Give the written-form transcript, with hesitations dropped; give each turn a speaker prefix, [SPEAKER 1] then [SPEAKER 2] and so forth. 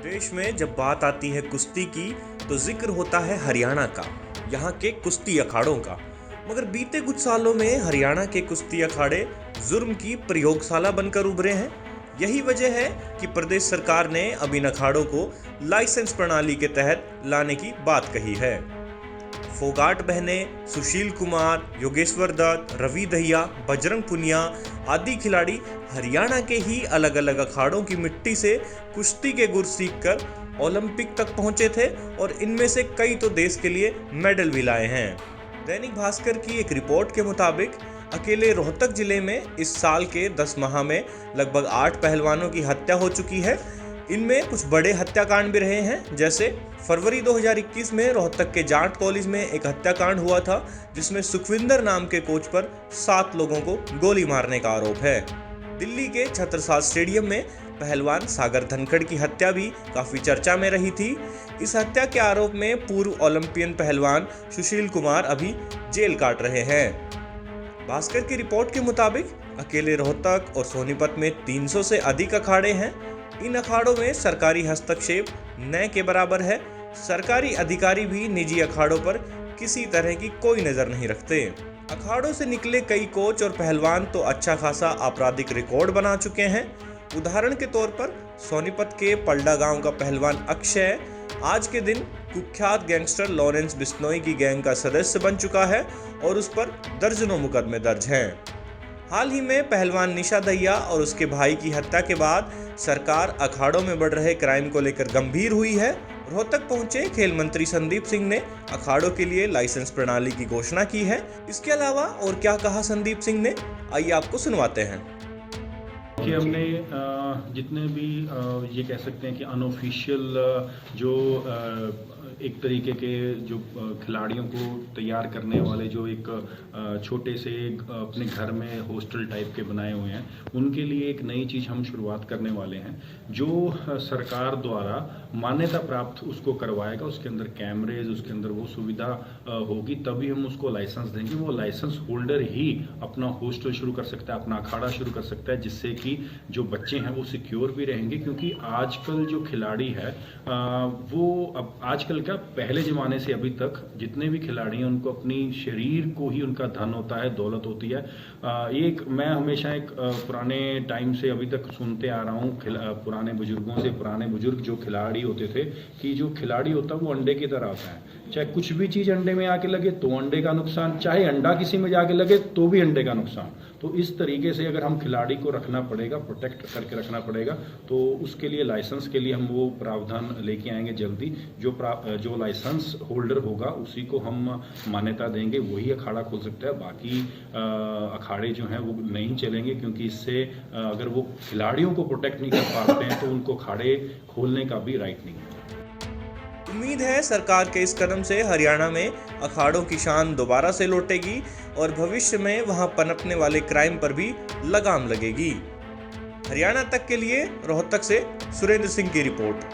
[SPEAKER 1] देश में जब बात आती है कुश्ती की तो जिक्र होता है हरियाणा का, यहाँ के कुश्ती अखाड़ों का। मगर बीते कुछ सालों में हरियाणा के कुश्ती अखाड़े जुर्म की प्रयोगशाला बनकर उभरे हैं। यही वजह है कि प्रदेश सरकार ने अब इन अखाड़ों को लाइसेंस प्रणाली के तहत लाने की बात कही है। फोगाट बहने, सुशील कुमार, योगेश्वर दत्त, रवि दहिया, बजरंग पुनिया आदि खिलाड़ी हरियाणा के ही अलग अलग अखाड़ों की मिट्टी से कुश्ती के गुर सीखकर ओलंपिक तक पहुंचे थे और इनमें से कई तो देश के लिए मेडल भी लाए हैं। दैनिक भास्कर की एक रिपोर्ट के मुताबिक अकेले रोहतक जिले में इस साल के 10 माह में लगभग 8 पहलवानों की हत्या हो चुकी है। इनमें कुछ बड़े हत्याकांड भी रहे हैं, जैसे फरवरी 2021 में रोहतक के जाट कॉलेज में एक हत्याकांड हुआ था जिसमें सुखविंदर नाम के कोच पर 7 लोगों को गोली मारने का आरोप है। दिल्ली के छत्रसाल स्टेडियम में पहलवान सागर धनखड़ की हत्या भी काफी चर्चा में रही थी। इस हत्या के आरोप में पूर्व ओलंपियन पहलवान सुशील कुमार अभी जेल काट रहे हैं। भास्कर की रिपोर्ट के मुताबिक अकेले रोहतक और सोनीपत में 300 से अधिक अखाड़े हैं। इन अखाड़ों में सरकारी हस्तक्षेप न के बराबर है। सरकारी अधिकारी भी निजी अखाड़ों पर किसी तरह की कोई नजर नहीं रखते। अखाड़ों से निकले कई कोच और पहलवान तो अच्छा खासा आपराधिक रिकॉर्ड बना चुके हैं। उदाहरण के तौर पर सोनीपत के पलडा गांव का पहलवान अक्षय आज के दिन कुख्यात गैंगस्टर लॉरेंस बिश्नोई की गैंग का सदस्य बन चुका है और उस पर दर्जनों मुकदमे दर्ज हैं। हाल ही में पहलवान निशा दहिया और उसके भाई की हत्या के बाद सरकार अखाड़ों में बढ़ रहे क्राइम को लेकर गंभीर हुई है। रोहतक पहुंचे खेल मंत्री संदीप सिंह ने अखाड़ों के लिए लाइसेंस प्रणाली की घोषणा की है। इसके अलावा और क्या कहा संदीप सिंह ने, आइए आपको सुनवाते हैं।
[SPEAKER 2] कि हमने जितने भी ये कह सकते हैं कि अनऑफिशियल जो एक तरीके के जो खिलाड़ियों को तैयार करने वाले जो एक छोटे से अपने घर में हॉस्टल टाइप के बनाए हुए हैं, उनके लिए एक नई चीज़ हम शुरुआत करने वाले हैं जो सरकार द्वारा मान्यता प्राप्त उसको करवाएगा। उसके अंदर कैमरेज, उसके अंदर वो सुविधा होगी, तभी हम उसको लाइसेंस देंगे। वो लाइसेंस होल्डर ही अपना हॉस्टल शुरू कर सकता है, अपना अखाड़ा शुरू कर सकता है, जिससे कि जो बच्चे हैं वो सिक्योर भी रहेंगे। क्योंकि आजकल जो खिलाड़ी है वो अब आजकल का पहले ज़माने से अभी तक जितने भी खिलाड़ी हैं उनको अपनी शरीर को ही उनका धन होता है, दौलत होती है। एक मैं हमेशा एक पुराने टाइम से अभी तक सुनते आ रहा हूँ पुराने बुजुर्गों से, पुराने बुजुर्ग जो खिलाड़ी होते थे कि जो खिलाड़ी होता है वो अंडे की तरह होता है। चाहे कुछ भी चीज़ अंडे में आके लगे तो अंडे का नुकसान, चाहे अंडा किसी में जाके लगे तो भी अंडे का नुकसान। तो इस तरीके से अगर हम खिलाड़ी को रखना पड़ेगा, प्रोटेक्ट करके रखना पड़ेगा, तो उसके लिए लाइसेंस के लिए हम वो प्रावधान लेके आएंगे जल्दी। जो लाइसेंस होल्डर होगा उसी को हम मान्यता देंगे, वही अखाड़ा खोल सकता है। बाकी अखाड़े जो हैं वो नहीं चलेंगे, क्योंकि इससे अगर वो खिलाड़ियों को प्रोटेक्ट नहीं कर पाते हैं तो उनको अखाड़े खोलने का भी राइट नहीं है।
[SPEAKER 1] उम्मीद है सरकार के इस कदम से हरियाणा में अखाड़ों की शान दोबारा से लौटेगी और भविष्य में वहां पनपने वाले क्राइम पर भी लगाम लगेगी। हरियाणा तक के लिए रोहतक से सुरेंद्र सिंह की रिपोर्ट।